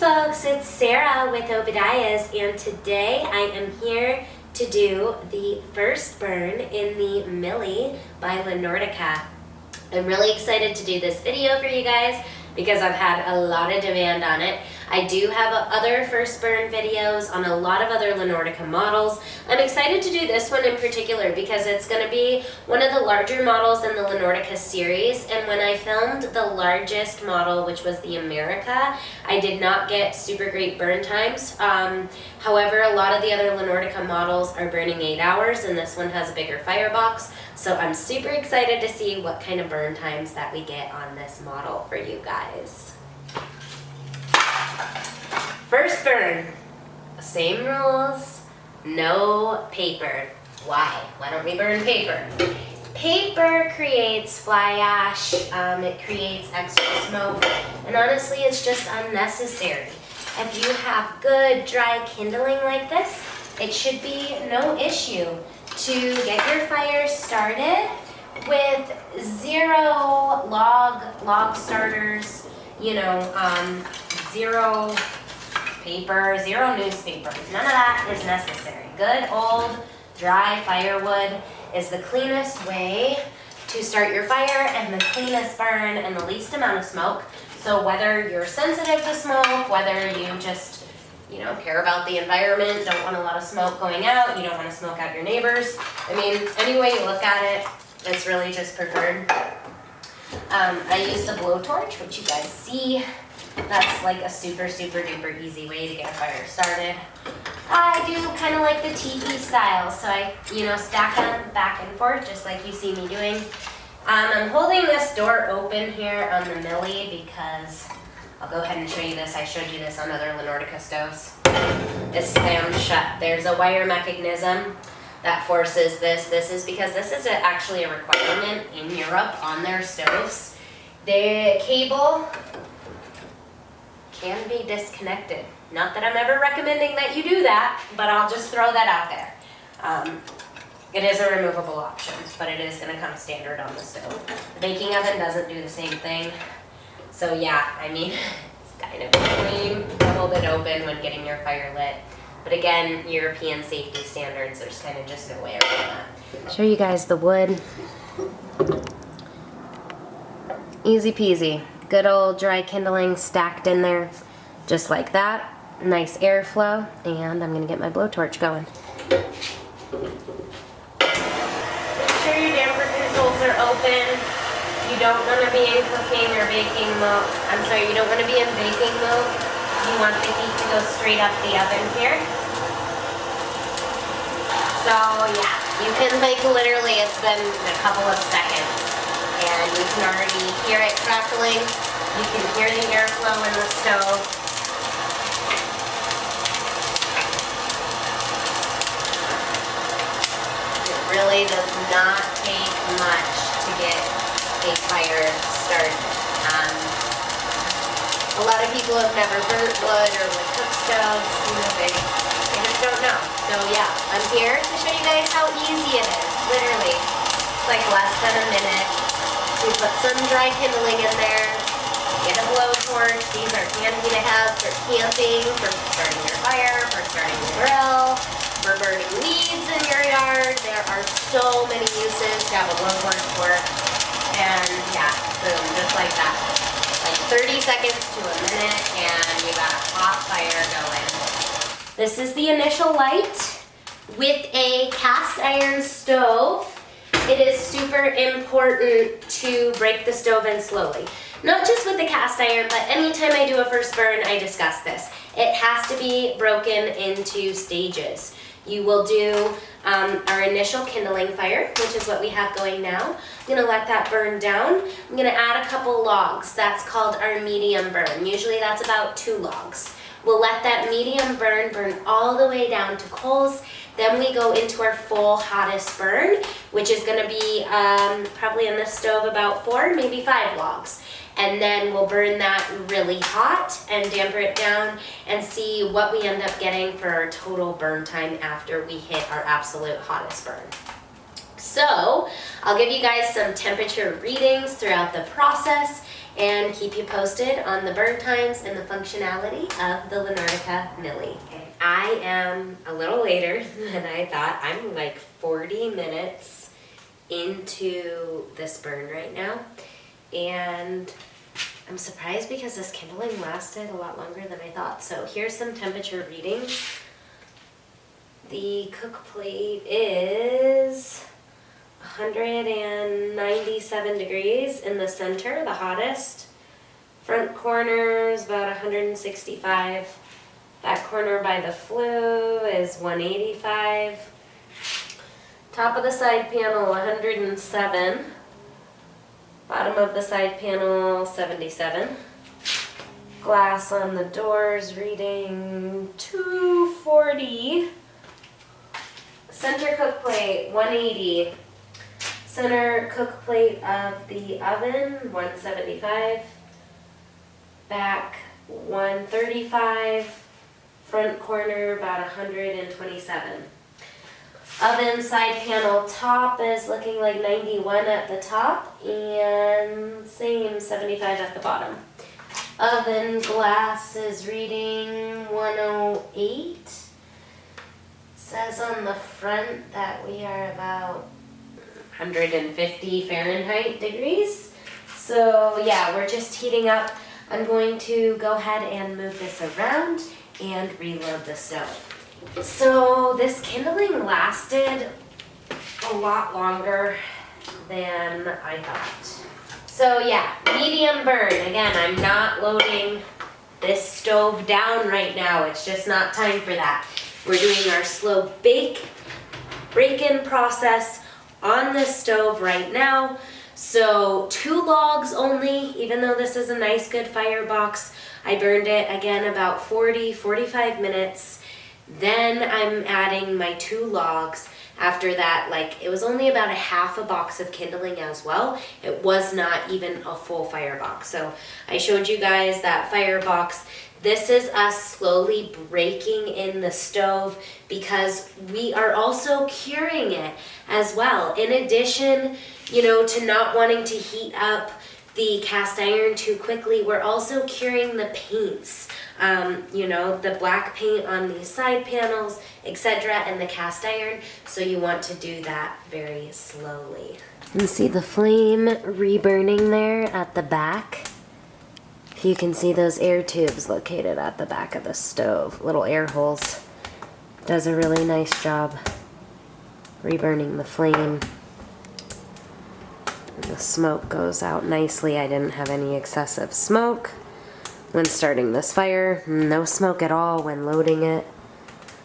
folks, it's Sarah with Obadiah's, and today I am here to do the first burn in the Milly by Nordica. I'm really excited to do this video for you guys because I've had a lot of demand on it. I do have other first burn videos on a lot of other Nordica models. I'm excited to do this one in particular because it's going to be one of the larger models in the Nordica series, and when I filmed the largest model, which was the America, I did not get super great burn times. However, a lot of the other Nordica models are burning 8 hours, and this one has a bigger firebox, so I'm super excited to see what kind of burn times that we get on this model for you guys. First burn, same rules, no paper. Why? Why don't we burn paper? Paper creates fly ash, it creates extra smoke, and honestly it's just unnecessary. If you have good dry kindling like this, it should be no issue to get your fire started with zero log starters, zero paper, zero newspaper. None of that is necessary. Good old dry firewood is the cleanest way to start your fire and the cleanest burn and the least amount of smoke. So whether you're sensitive to smoke, whether you just care about the environment, don't want a lot of smoke going out, you don't want to smoke out your neighbors. I mean, any way you look at it, it's really just preferred. I use the blowtorch, which you guys see. That's like a super duper easy way to get a fire started. I do kind of like the teepee style, so I stack them back and forth just like you see me doing. I'm holding this door open here on the Milly because I'll go ahead and show you this. I showed you this on other Nordica stoves. It's slammed shut. There's a wire mechanism that forces this. This is because this is actually a requirement in Europe on their stoves. The cable can be disconnected. Not that I'm ever recommending that you do that, but I'll just throw that out there. It is a removable option, but it is going to come standard on the stove. The baking oven doesn't do the same thing. So yeah, I mean, it's kind of annoying to hold it open when getting your fire lit. But again, European safety standards, there's kind of just no way around that. Show you guys the wood. Easy peasy. Good old dry kindling stacked in there, just like that. Nice airflow, and I'm gonna get my blowtorch going. Make sure your damper controls are open. You don't want to be in cooking or baking mode. You don't want to be in baking mode. You want the heat to go straight up the oven here. So yeah, you can literally, it's been a couple of seconds. And you can already hear it crackling. You can hear the airflow in the stove. It really does not take much to get a fire started. A lot of people have never burnt wood or wood cook stoves. They just don't know. So yeah, I'm here to show you guys how easy it is. Literally, it's like less than a minute. We put some dry kindling in there, get a blowtorch. These are handy to have for camping, for starting your fire, for starting the grill, for burning weeds in your yard. There are so many uses to have a blowtorch for. And yeah, boom, just like that. Like 30 seconds to a minute and you got a hot fire going. This is the initial light with a cast iron stove. It is super important to break the stove in slowly. Not just with the cast iron, but anytime I do a first burn, I discuss this. It has to be broken into stages. You will do our initial kindling fire, which is what we have going now. I'm gonna let that burn down. I'm gonna add a couple logs. That's called our medium burn. Usually that's about 2 logs. We'll let that medium burn all the way down to coals. Then we go into our full hottest burn, which is going to be probably in the stove about 4, maybe 5 logs. And then we'll burn that really hot and damper it down and see what we end up getting for our total burn time after we hit our absolute hottest burn. So I'll give you guys some temperature readings throughout the process and keep you posted on the burn times and the functionality of the Nordica Milly. I am a little later than I thought. I'm like 40 minutes into this burn right now, and I'm surprised because this kindling lasted a lot longer than I thought. So here's some temperature readings. The cook plate is 197 degrees in the center, the hottest. Front corner is about 165. Back corner by the flue is 185. Top of the side panel 107. Bottom of the side panel 77. Glass on the doors reading 240. Center cook plate 180. Center cook plate of the oven 175. Back 135. Front corner about 127. Oven side panel top is looking like 91 at the top and same 75 at the bottom. Oven glass is reading 108. Says on the front that we are about 150 Fahrenheit degrees. So yeah, we're just heating up. I'm going to go ahead and move this around and reload the stove. So this kindling lasted a lot longer than I thought. So yeah, medium burn. Again, I'm not loading this stove down right now. It's just not time for that. We're doing our slow break-in process on this stove right now. So 2 logs only, even though this is a nice good firebox. I burned it again about 45 minutes. Then I'm adding my 2 logs. After that, like, it was only about a half a box of kindling as well. It was not even a full firebox. So I showed you guys that firebox. This is us slowly breaking in the stove because we are also curing it as well. In addition, you know, to not wanting to heat up the cast iron too quickly, we're also curing the paints. You know, the black paint on these side panels, etc., and the cast iron. So you want to do that very slowly. You can see the flame reburning there at the back. You can see those air tubes located at the back of the stove, little air holes. Does a really nice job reburning the flame. And the smoke goes out nicely. I didn't have any excessive smoke when starting this fire. No smoke at all when loading it.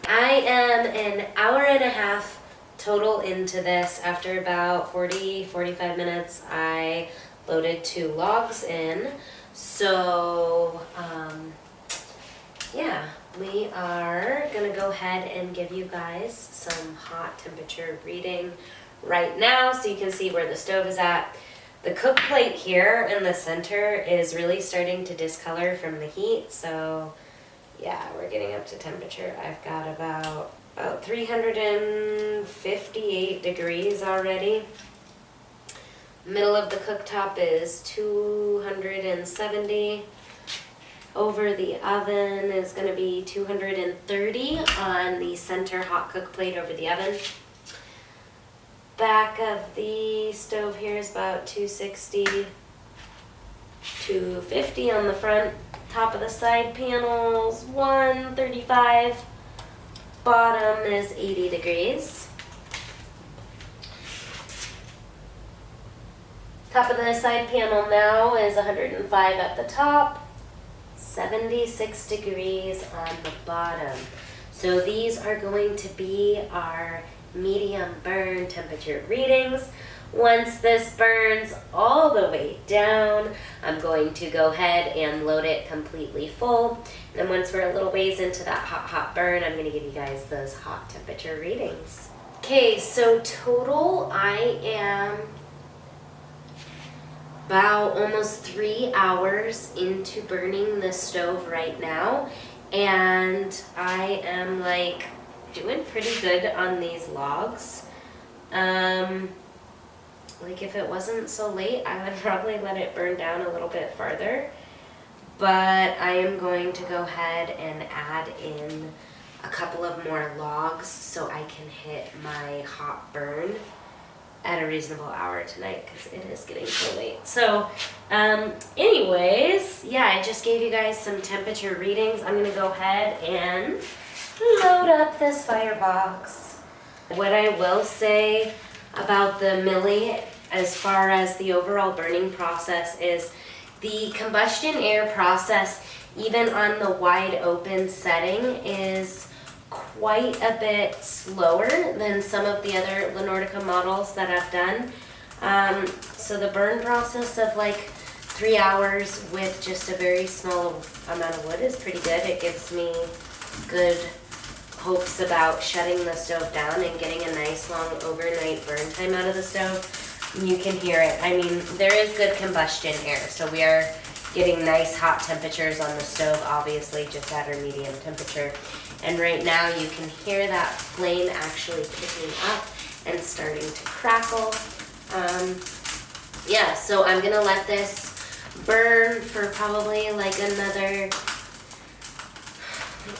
I am an hour and a half total into this. After about 45 minutes, I loaded 2 logs in. So, yeah, we are gonna go ahead and give you guys some hot temperature reading right now so you can see where the stove is at. The cook plate here in the center is really starting to discolor from the heat, so yeah, we're getting up to temperature. I've got about 358 degrees already. Middle of the cooktop is 270. Over the oven is going to be 230 on the center hot cook plate over the oven. Back of the stove here is about 260, 250 on the front. Top of the side panels, 135. Bottom is 80 degrees. Top of the side panel now is 105 at the top, 76 degrees on the bottom. So these are going to be our medium burn temperature readings. Once this burns all the way down, I'm going to go ahead and load it completely full. And then once we're a little ways into that hot burn, I'm going to give you guys those hot temperature readings. Okay, so total I am about almost 3 hours into burning the stove right now, and I am like doing pretty good on these logs. Like if it wasn't so late, I would probably let it burn down a little bit farther. But I am going to go ahead and add in a couple of more logs so I can hit my hot burn at a reasonable hour tonight because it is getting so late. So anyways, yeah, I just gave you guys some temperature readings. I'm gonna go ahead and load up this firebox. What I will say about the Milly as far as the overall burning process is the combustion air process, even on the wide open setting, is quite a bit slower than some of the other Nordica models that I've done. So the burn process of like 3 hours with just a very small amount of wood is pretty good. It gives me good hopes about shutting the stove down and getting a nice long overnight burn time out of the stove. You can hear it. I mean, there is good combustion air, so we are getting nice hot temperatures on the stove, obviously just at our medium temperature. And right now you can hear that flame actually picking up and starting to crackle. Yeah, so I'm gonna let this burn for probably like another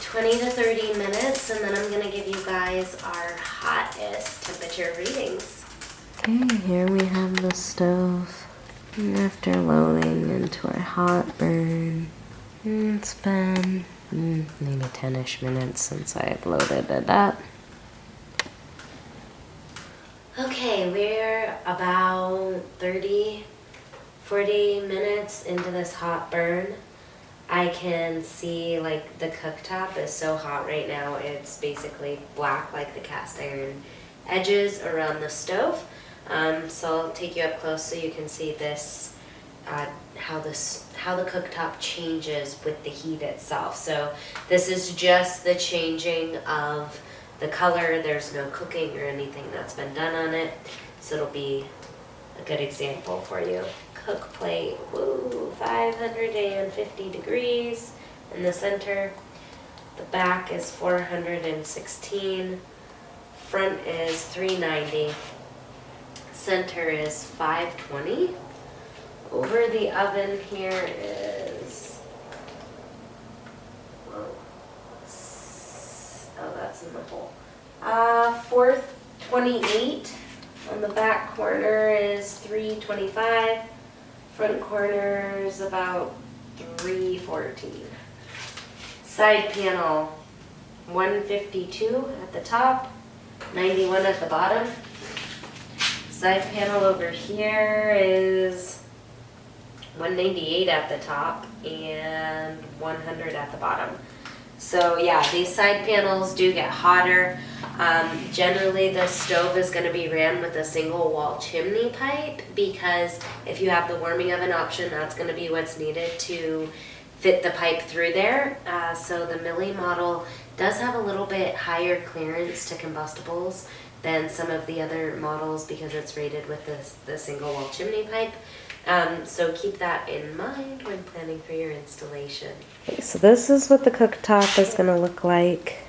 20 to 30 minutes, and then I'm gonna give you guys our hottest temperature readings. Okay, here we have the stove. And after loading into our hot burn, it's been maybe 10-ish minutes since I've loaded it up. Okay, we're about 30, 40 minutes into this hot burn. I can see like the cooktop is so hot right now, it's basically black like the cast iron edges around the stove. So I'll take you up close so you can see this, how the cooktop changes with the heat itself. So this is just the changing of the color. There's no cooking or anything that's been done on it. So it'll be a good example for you. Cook plate, woo, 550 degrees in the center. The back is 416. Front is 390. Center is 520. Over the oven here is, oh, that's in the hole. 428. On the back corner is 325. Front corner is about 314. Side panel, 152 at the top, 91 at the bottom. Side panel over here is 198 at the top and 100 at the bottom. So yeah, these side panels do get hotter. Generally the stove is going to be ran with a single wall chimney pipe, because if you have the warming oven option, that's going to be what's needed to fit the pipe through there. So the Milly model does have a little bit higher clearance to combustibles than some of the other models because it's rated with the single wall chimney pipe. So keep that in mind when planning for your installation. Okay, so this is what the cooktop is going to look like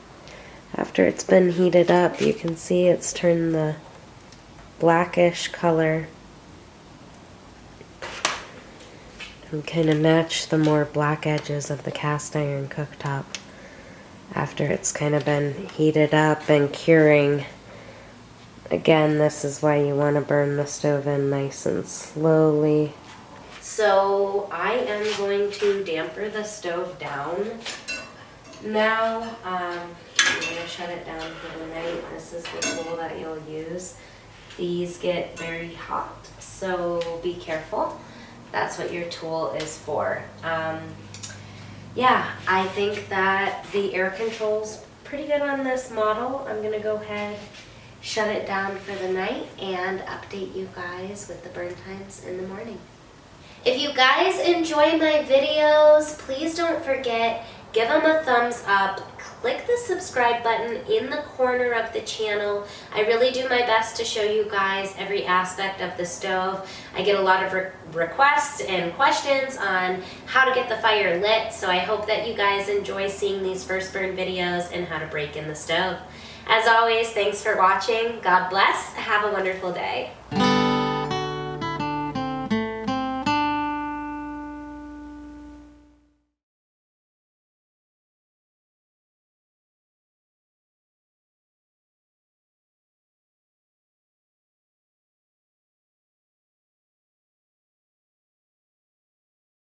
after it's been heated up. You can see it's turned the blackish color and kind of match the more black edges of the cast iron cooktop after it's kind of been heated up and curing. Again, this is why you want to burn the stove in nice and slowly. So I am going to damper the stove down now. I'm going to shut it down for the night. This is the tool that you'll use. These get very hot, so be careful. That's what your tool is for. Yeah, I think that the air control's pretty good on this model. I'm going to go ahead, shut it down for the night, and update you guys with the burn times in the morning. If you guys enjoy my videos, please don't forget, give them a thumbs up, click the subscribe button in the corner of the channel. I really do my best to show you guys every aspect of the stove. I get a lot of requests and questions on how to get the fire lit, so I hope that you guys enjoy seeing these first burn videos and how to break in the stove. As always, thanks for watching. God bless. Have a wonderful day.